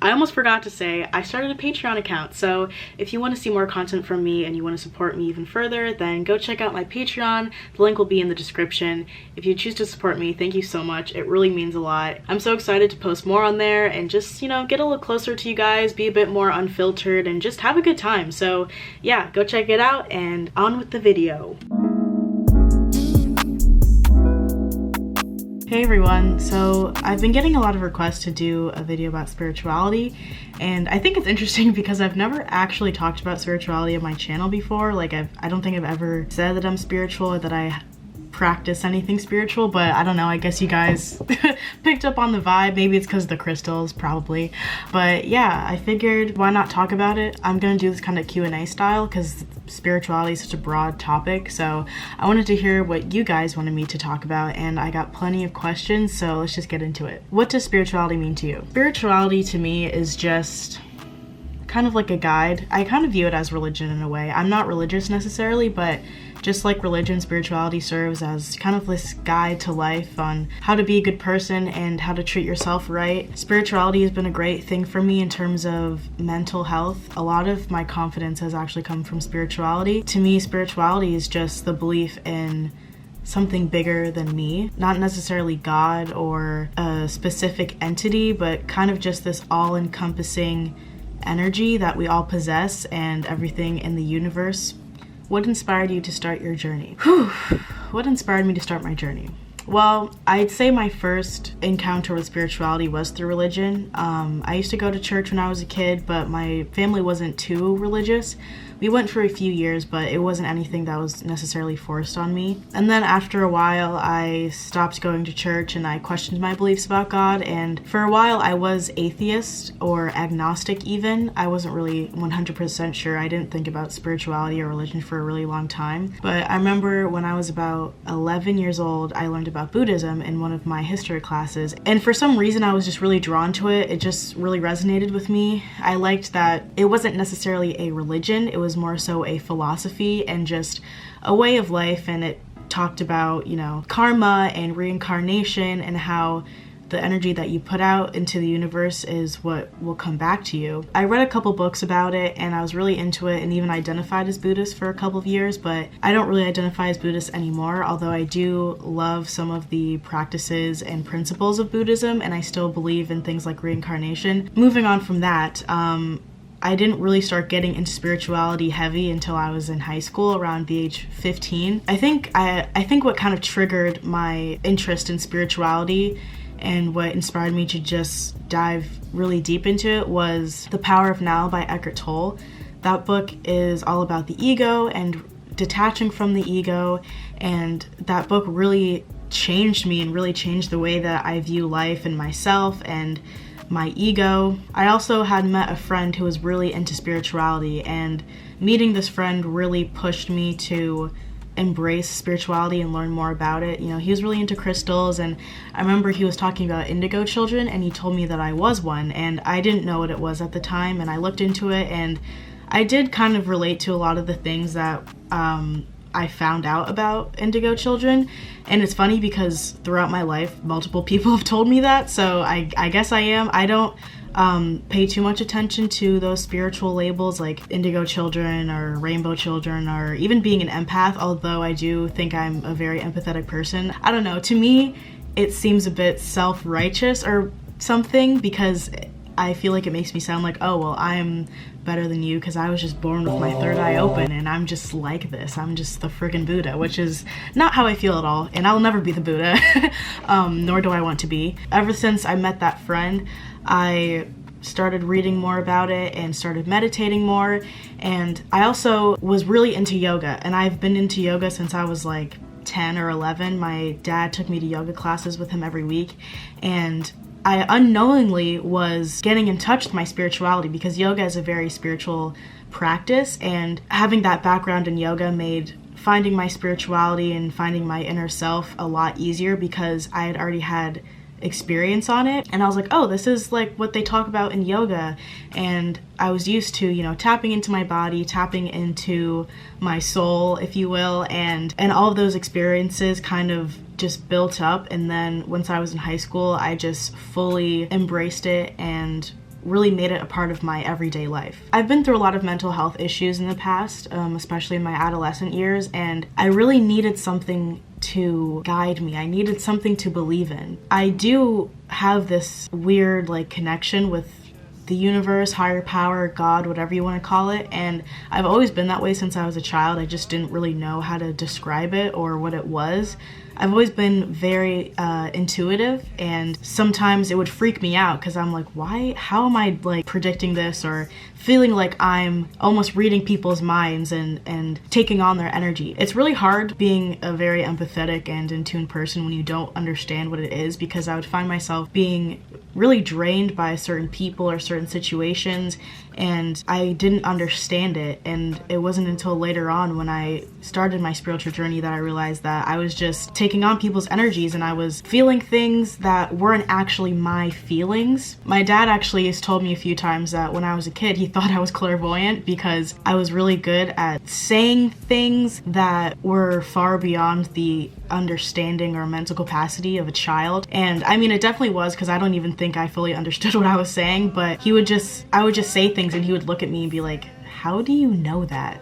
I almost forgot to say, I started a Patreon account, so if you want to see more content from me and you want to support me even further, then go check out my Patreon. The link will be in the description. If you choose to support me, thank you so much. It really means a lot. I'm so excited to post more on there and just, get a little closer to you guys, be a bit more unfiltered, and just have a good time. So yeah, go check it out and on with the video. Hey everyone, so I've been getting a lot of requests to do a video about spirituality, and I think it's interesting because I've never actually talked about spirituality on my channel before. Like I don't think I've ever said that I'm spiritual or that I practice anything spiritual, but I don't know, I guess you guys picked up on the vibe. Maybe it's because of the crystals, probably. But yeah, I figured why not talk about it. I'm gonna do this kind of Q&A style because spirituality is such a broad topic, so I wanted to hear what you guys wanted me to talk about, and I got plenty of questions, so let's just get into it. What does spirituality mean to you? Spirituality to me is just kind of like a guide. I kind of view it as religion in a way. I'm not religious necessarily, but just like religion, spirituality serves as kind of this guide to life on how to be a good person and how to treat yourself right. Spirituality has been a great thing for me in terms of mental health. A lot of my confidence has actually come from spirituality. To me, spirituality is just the belief in something bigger than me, not necessarily God or a specific entity, but kind of just this all-encompassing energy that we all possess and everything in the universe. What inspired you to start your journey? What inspired me to start my journey? Well, I'd say my first encounter with spirituality was through religion. I used to go to church when I was a kid, but my family wasn't too religious. We went for a few years, but it wasn't anything that was necessarily forced on me. And then after a while, I stopped going to church and I questioned my beliefs about God. And for a while, I was atheist or agnostic even. I wasn't really 100% sure. I didn't think about spirituality or religion for a really long time. But I remember when I was about 11 years old, I learned about Buddhism in one of my history classes. And for some reason, I was just really drawn to it. It just really resonated with me. I liked that it wasn't necessarily a religion. It was more so a philosophy and just a way of life, and it talked about, karma and reincarnation and how the energy that you put out into the universe is what will come back to you. I read a couple books about it and I was really into it and even identified as Buddhist for a couple of years, but I don't really identify as Buddhist anymore, although I do love some of the practices and principles of Buddhism, and I still believe in things like reincarnation. Moving on from that, I didn't really start getting into spirituality heavy until I was in high school, around the age 15. I think what kind of triggered my interest in spirituality and what inspired me to just dive really deep into it was The Power of Now by Eckhart Tolle. That book is all about the ego and detaching from the ego, and that book really changed me and really changed the way that I view life and myself and my ego. I also had met a friend who was really into spirituality, and meeting this friend really pushed me to embrace spirituality and learn more about it. He was really into crystals, and I remember he was talking about indigo children, and he told me that I was one, and I didn't know what it was at the time, and I looked into it, and I did kind of relate to a lot of the things that I found out about indigo children. And it's funny because throughout my life, multiple people have told me that, so I guess I am. I don't pay too much attention to those spiritual labels like indigo children or rainbow children or even being an empath, although I do think I'm a very empathetic person. I don't know, to me, it seems a bit self-righteous or something because I feel like it makes me sound like, oh, well, I'm better than you because I was just born with my third eye open and I'm just like this. I'm just the friggin' Buddha, which is not how I feel at all, and I'll never be the Buddha, nor do I want to be. Ever since I met that friend, I started reading more about it and started meditating more, and I also was really into yoga, and I've been into yoga since I was like 10 or 11. My dad took me to yoga classes with him every week, and I unknowingly was getting in touch with my spirituality because yoga is a very spiritual practice, and having that background in yoga made finding my spirituality and finding my inner self a lot easier because I had already had experience on it, and I was like, oh, this is like what they talk about in yoga, and I was used to, tapping into my body, tapping into my soul, if you will, and all of those experiences kind of just built up. And then once I was in high school, I just fully embraced it and really made it a part of my everyday life. I've been through a lot of mental health issues in the past, especially in my adolescent years, and I really needed something to guide me. I needed something to believe in. I do have this weird like connection with the universe, higher power, God, whatever you want to call it, and I've always been that way since I was a child. I just didn't really know how to describe it or what it was. I've always been very intuitive, and sometimes it would freak me out because I'm like, how am I like predicting this or feeling like I'm almost reading people's minds and taking on their energy. It's really hard being a very empathetic and in tune person when you don't understand what it is, because I would find myself being really drained by certain people or certain situations, and I didn't understand it. And it wasn't until later on when I started my spiritual journey that I realized that I was just taking on people's energies and I was feeling things that weren't actually my feelings. My dad actually has told me a few times that when I was a kid, he thought I was clairvoyant because I was really good at saying things that were far beyond the understanding or mental capacity of a child. And I mean, it definitely was, because I don't even think I fully understood what I was saying, but I would just say things and he would look at me and be like, how do you know that?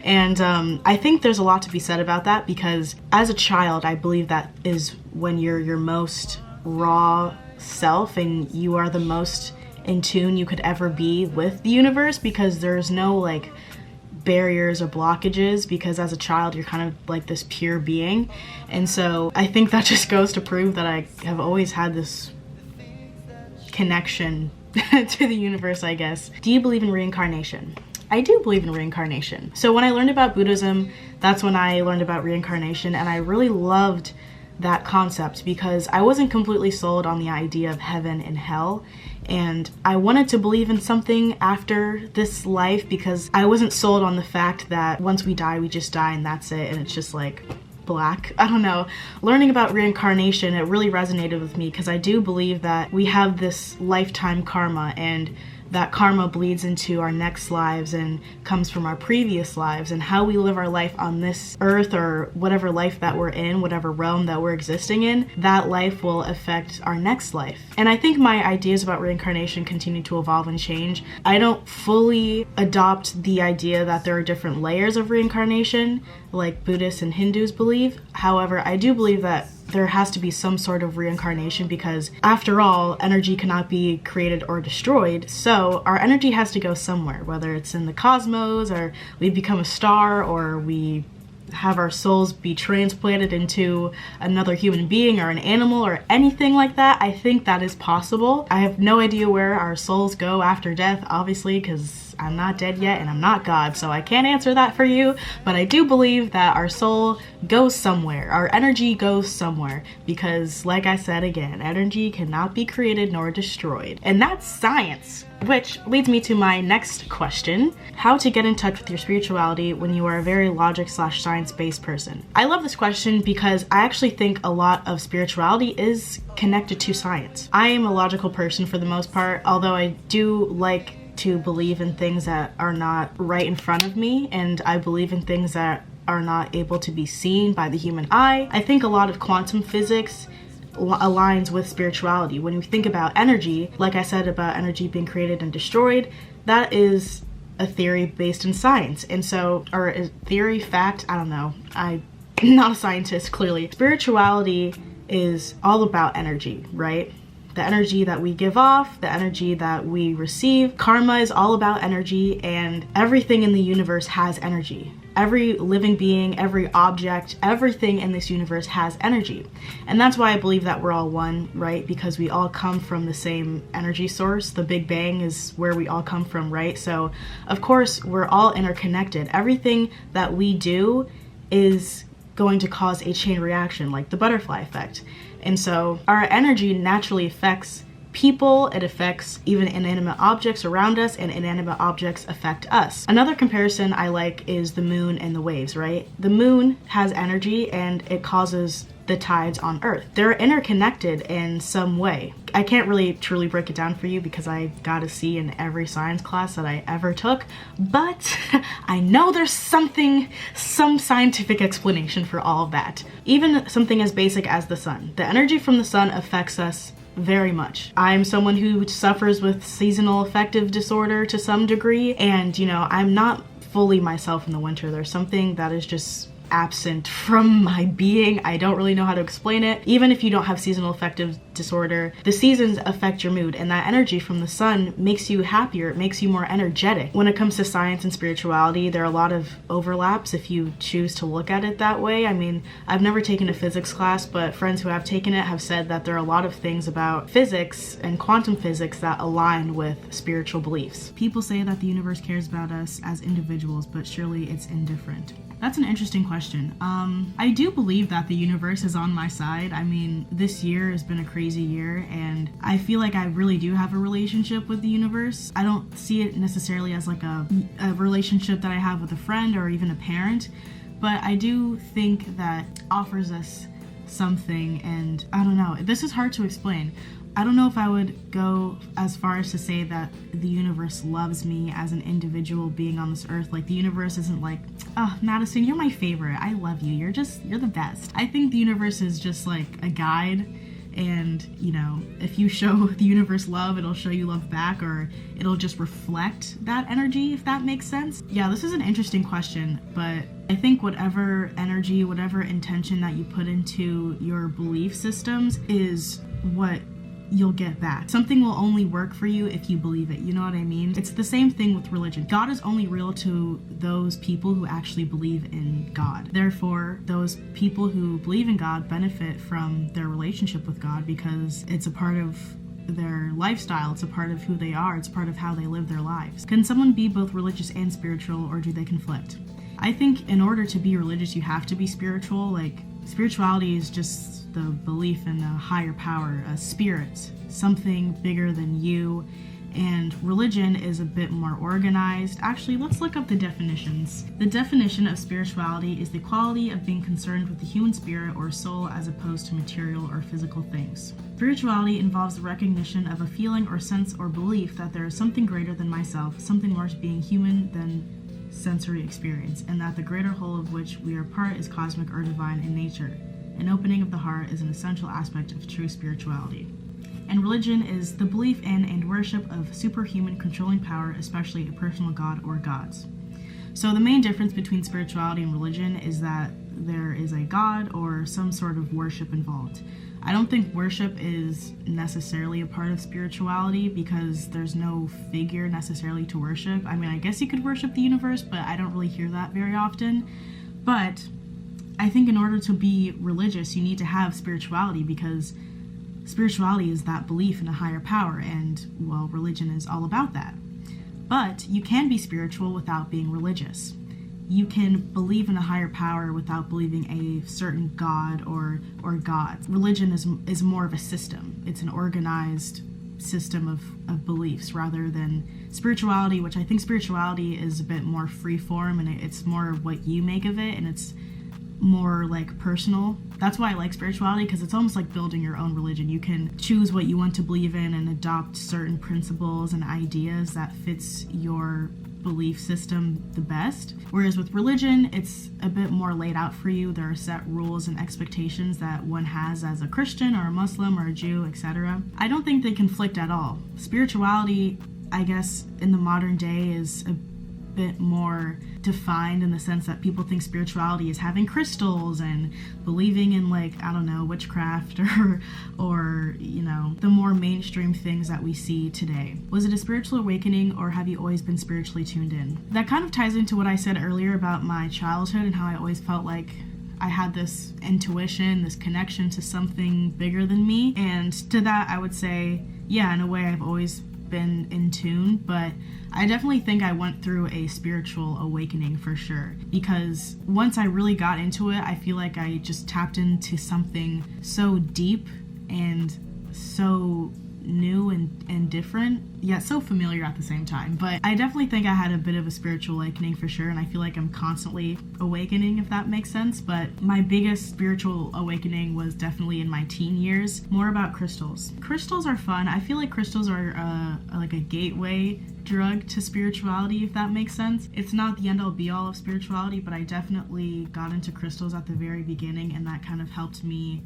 And I think there's a lot to be said about that, because as a child, I believe that is when you're your most raw self and you are the most in tune you could ever be with the universe, because there's no like barriers or blockages, because as a child you're kind of like this pure being. And so I think that just goes to prove that I have always had this connection to the universe, I guess. Do you believe in reincarnation? I do believe in reincarnation. So when I learned about Buddhism, that's when I learned about reincarnation, and I really loved that concept because I wasn't completely sold on the idea of heaven and hell, and I wanted to believe in something after this life because I wasn't sold on the fact that once we die, we just die and that's it, and it's just like black. I don't know. Learning about reincarnation, it really resonated with me because I do believe that we have this lifetime karma, and that karma bleeds into our next lives and comes from our previous lives, and how we live our life on this earth or whatever life that we're in, whatever realm that we're existing in, that life will affect our next life. And I think my ideas about reincarnation continue to evolve and change. I don't fully adopt the idea that there are different layers of reincarnation like Buddhists and Hindus believe. However, I do believe that there has to be some sort of reincarnation because, after all, energy cannot be created or destroyed, so our energy has to go somewhere, whether it's in the cosmos, or we become a star, or we have our souls be transplanted into another human being or an animal or anything like that. I think that is possible. I have no idea where our souls go after death, obviously, because I'm not dead yet and I'm not God, so I can't answer that for you, but I do believe that our soul goes somewhere, our energy goes somewhere, because like I said again, energy cannot be created nor destroyed. And that's science. Which leads me to my next question: how to get in touch with your spirituality when you are a very logic/science-based person. I love this question because I actually think a lot of spirituality is connected to science. I am a logical person for the most part, although I do like to believe in things that are not right in front of me, and I believe in things that are not able to be seen by the human eye. I think a lot of quantum physics aligns with spirituality. When you think about energy, like I said about energy being created and destroyed, that is a theory based in science. And so, or a theory, fact, I don't know. I'm not a scientist, clearly. Spirituality is all about energy, right? The energy that we give off, the energy that we receive. Karma is all about energy, and everything in the universe has energy. Every living being, every object, everything in this universe has energy. And that's why I believe that we're all one, right? Because we all come from the same energy source. The Big Bang is where we all come from, right? So, of course, we're all interconnected. Everything that we do is going to cause a chain reaction, like the butterfly effect. And so our energy naturally affects people, it affects even inanimate objects around us, and inanimate objects affect us. Another comparison I like is the moon and the waves, right? The moon has energy and it causes the tides on Earth. They're interconnected in some way. I can't really truly break it down for you because I got a C in every science class that I ever took, but I know there's some scientific explanation for all of that. Even something as basic as the sun. The energy from the sun affects us very much. I'm someone who suffers with seasonal affective disorder to some degree, and I'm not fully myself in the winter. There's something that is just absent from my being. I don't really know how to explain it. Even if you don't have seasonal affective disorder, the seasons affect your mood, and that energy from the sun makes you happier. It makes you more energetic. When it comes to science and spirituality, there are a lot of overlaps if you choose to look at it that way. I mean, I've never taken a physics class, but friends who have taken it have said that there are a lot of things about physics and quantum physics that align with spiritual beliefs. People say that the universe cares about us as individuals, but surely it's indifferent. That's an interesting question. I do believe that the universe is on my side. I mean, this year has been a crazy year, and I feel like I really do have a relationship with the universe. I don't see it necessarily as like a relationship that I have with a friend or even a parent, but I do think that offers us something, and I don't know. This is hard to explain. I don't know if I would go as far as to say that the universe loves me as an individual being on this earth. Like, the universe isn't like, oh, Madison, you're my favorite. I love you. You're the best. I think the universe is just like a guide, and if you show the universe love, it'll show you love back, or it'll just reflect that energy, if that makes sense. Yeah, this is an interesting question, but I think whatever energy, whatever intention that you put into your belief systems is what you'll get back. Something will only work for you if you believe it. You know what I mean? It's the same thing with religion. God is only real to those people who actually believe in God. Therefore, those people who believe in God benefit from their relationship with God because it's a part of their lifestyle, it's a part of who they are, it's part of how they live their lives. Can someone be both religious and spiritual, or do they conflict? I think in order to be religious, you have to be spiritual. Like, spirituality is just the belief in a higher power, a spirit, something bigger than you. And religion is a bit more organized. Actually, let's look up the definitions. The definition of spirituality is the quality of being concerned with the human spirit or soul as opposed to material or physical things. Spirituality involves the recognition of a feeling or sense or belief that there is something greater than myself, something more to being human than sensory experience, and that the greater whole of which we are part is cosmic or divine in nature. An opening of the heart is an essential aspect of true spirituality. And religion is the belief in and worship of superhuman controlling power, especially a personal god or gods. So the main difference between spirituality and religion is that there is a god or some sort of worship involved. I don't think worship is necessarily a part of spirituality because there's no figure necessarily to worship. I mean, I guess you could worship the universe, but I don't really hear that very often. But I think in order to be religious, you need to have spirituality, because spirituality is that belief in a higher power, and, well, religion is all about that. But you can be spiritual without being religious. You can believe in a higher power without believing a certain god or gods. Religion is more of a system. It's an organized system of beliefs rather than spirituality, which I think spirituality is a bit more free form, and it's more what you make of it, and it's more like personal. That's why I like spirituality, because it's almost like building your own religion. You can choose what you want to believe in and adopt certain principles and ideas that fits your belief system the best. Whereas with religion, it's a bit more laid out for you. There are set rules and expectations that one has as a Christian or a Muslim or a Jew, etc. I don't think they conflict at all. Spirituality, I guess, in the modern day is a bit more defined in the sense that people think spirituality is having crystals and believing in, like, I don't know, witchcraft or the more mainstream things that we see today. Was it a spiritual awakening, or have you always been spiritually tuned in? That kind of ties into what I said earlier about my childhood and how I always felt like I had this intuition, this connection to something bigger than me. And to that, I would say, yeah, in a way, I've always been in tune, but I definitely think I went through a spiritual awakening for sure, because once I really got into it, I feel like I just tapped into something so deep and so new and different, yet so familiar at the same time. But I definitely think I had a bit of a spiritual awakening for sure, and I feel like I'm constantly awakening, if that makes sense. But my biggest spiritual awakening was definitely in my teen years, more about crystals. Crystals are fun. I feel like crystals are like a gateway drug to spirituality, if that makes sense. It's not the end-all be-all of spirituality, but I definitely got into crystals at the very beginning, and that kind of helped me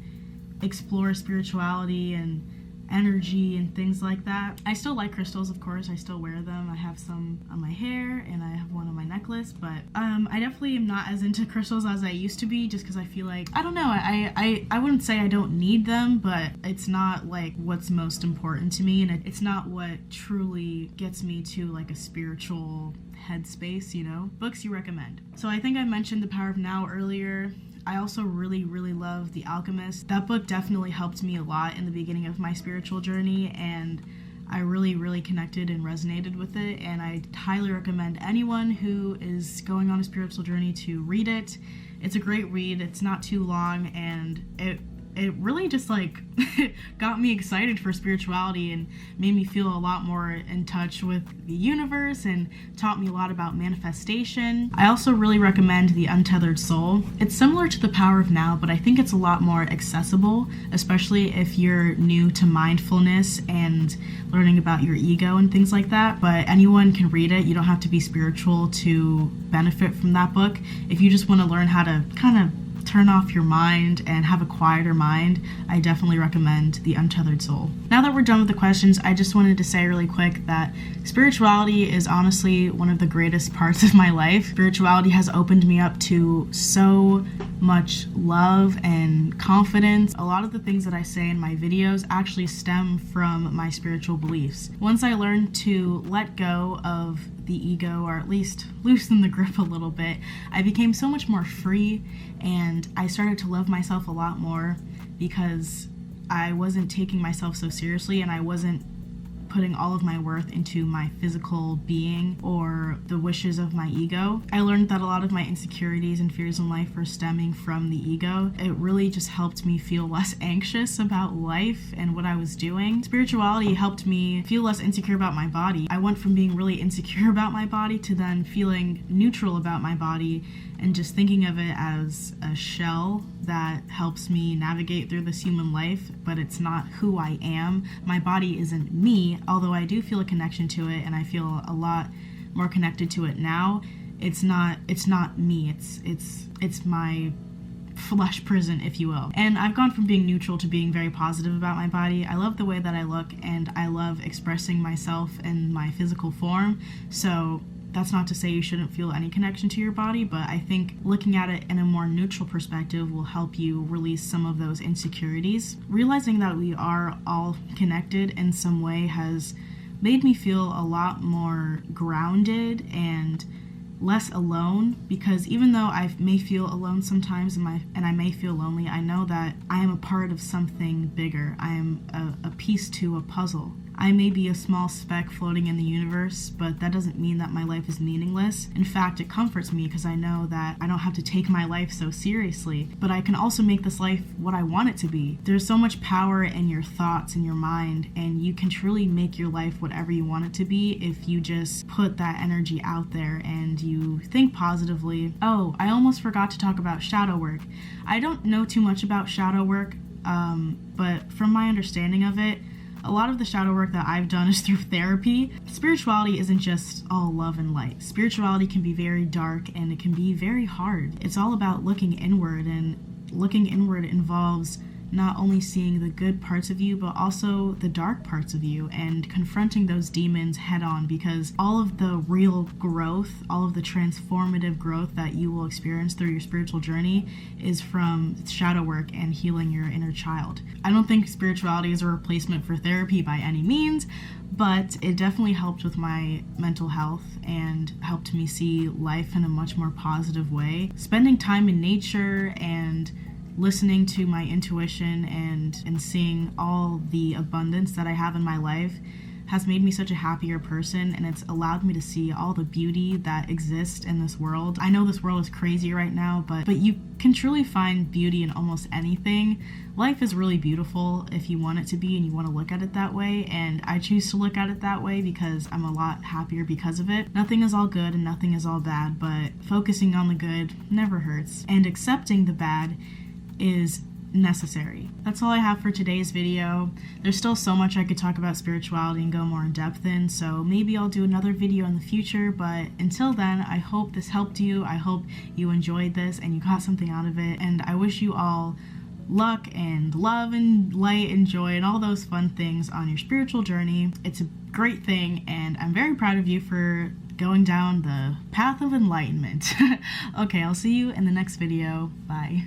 explore spirituality and energy and things like that. I still like crystals, of course. I still wear them. I have some on my hair and I have one on my necklace, but I definitely am not as into crystals as I used to be, just because I feel like, I don't know, I wouldn't say I don't need them, but it's not like what's most important to me, and it's not what truly gets me to like a spiritual headspace, you know? Books you recommend. So I think I mentioned The Power of Now earlier. I also really love The Alchemist. That book definitely helped me a lot in the beginning of my spiritual journey, and I really connected and resonated with it, and I highly recommend anyone who is going on a spiritual journey to read it. It's a great read. It's not too long, and it really just like got me excited for spirituality and made me feel a lot more in touch with the universe and taught me a lot about manifestation. I also really recommend The Untethered Soul. It's similar to The Power of Now, but I think it's a lot more accessible, especially if you're new to mindfulness and learning about your ego and things like that. But anyone can read it. You don't have to be spiritual to benefit from that book. If you just want to learn how to kind of turn off your mind and have a quieter mind, I definitely recommend The Untethered Soul. Now that we're done with the questions, I just wanted to say really quick that spirituality is honestly one of the greatest parts of my life. Spirituality has opened me up to so much love and confidence. A lot of the things that I say in my videos actually stem from my spiritual beliefs. Once I learned to let go of the ego, or at least loosen the grip a little bit, I became so much more free, and I started to love myself a lot more because I wasn't taking myself so seriously, and I wasn't putting all of my worth into my physical being or the wishes of my ego. I learned that a lot of my insecurities and fears in life were stemming from the ego. It really just helped me feel less anxious about life and what I was doing. Spirituality helped me feel less insecure about my body. I went from being really insecure about my body to then feeling neutral about my body and just thinking of it as a shell that helps me navigate through this human life, but it's not who I am. My body isn't me, although I do feel a connection to it, and I feel a lot more connected to it now. It's not me. It's my flesh prison, if you will. And I've gone from being neutral to being very positive about my body. I love the way that I look, and I love expressing myself in my physical form. So that's not to say you shouldn't feel any connection to your body, but I think looking at it in a more neutral perspective will help you release some of those insecurities. Realizing that we are all connected in some way has made me feel a lot more grounded and less alone, because even though I may feel alone sometimes and I may feel lonely, I know that I am a part of something bigger. I am a piece to a puzzle. I may be a small speck floating in the universe, but that doesn't mean that my life is meaningless. In fact, it comforts me because I know that I don't have to take my life so seriously, but I can also make this life what I want it to be. There's so much power in your thoughts and your mind, and you can truly make your life whatever you want it to be if you just put that energy out there and you think positively. Oh, I almost forgot to talk about shadow work. I don't know too much about shadow work, but from my understanding of it, a lot of the shadow work that I've done is through therapy. Spirituality isn't just all love and light. Spirituality can be very dark, and it can be very hard. It's all about looking inward, and looking inward involves not only seeing the good parts of you, but also the dark parts of you, and confronting those demons head on, because all of the real growth, all of the transformative growth that you will experience through your spiritual journey is from shadow work and healing your inner child. I don't think spirituality is a replacement for therapy by any means, but it definitely helped with my mental health and helped me see life in a much more positive way. Spending time in nature and listening to my intuition and seeing all the abundance that I have in my life has made me such a happier person, and it's allowed me to see all the beauty that exists in this world. I know this world is crazy right now, but you can truly find beauty in almost anything. Life is really beautiful if you want it to be and you want to look at it that way, and I choose to look at it that way because I'm a lot happier because of it. Nothing is all good and nothing is all bad, but focusing on the good never hurts, and accepting the bad is necessary. That's all I have for today's video. There's still so much I could talk about spirituality and go more in depth in, so maybe I'll do another video in the future, but until then, I hope this helped you. I hope you enjoyed this and you got something out of it, and I wish you all luck and love and light and joy and all those fun things on your spiritual journey. It's a great thing, and I'm very proud of you for going down the path of enlightenment. Okay, I'll see you in the next video. Bye.